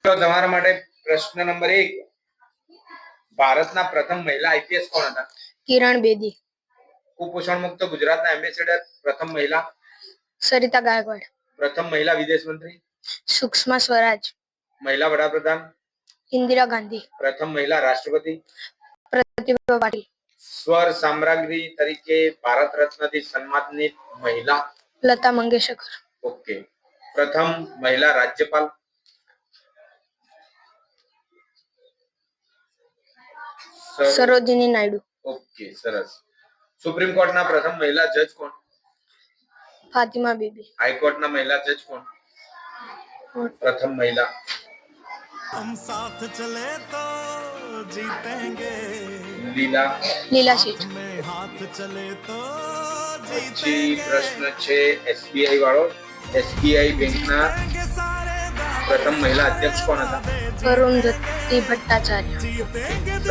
તો તમારા માટે પ્રશ્ન નંબર 1, ભારતના પ્રથમ મહિલા આઈપીએસ કોણ હતા? કિરણ બેદી. કુપોષણ મુક્ત ગુજરાતના એમ્બેસેડર પ્રથમ મહિલા? સરિતા ગાયકવાડ. પ્રથમ મહિલા વિદેશ મંત્રી? સુષ્મા સ્વરાજ. મહિલા વડાપ્રધાન? ઇન્દિરા ગાંધી. પ્રથમ મહિલા રાષ્ટ્રપતિ? પ્રતિભા પાટીલ. સ્વર સામ્રાજ્ઞી તરીકે ભારત રત્નથી સન્માનિત મહિલા? લતા મંગેશકર. ઓકે. પ્રથમ મહિલા રાજ્યપાલ? સરોજિની નાયડુ. ઓકે, સરસ. સુપ્રીમ કોર્ટના પ્રથમ મહિલા જજ કોણ? ફાતિમા બીબી. હાઈકોર્ટના મહિલા જજ કોણ? પ્રથમ મહિલા? हम साथ चले तो जीतेंगे, લીલા શેઠ. में हाथ चले तो પછી પ્રશ્ન છે એસબીઆઈ વાળો. એસબીઆઈ બેંકના પ્રથમ મહિલા અધ્યક્ષ કોણ હતા? અરુંધતી ભટ્ટાચાર્ય.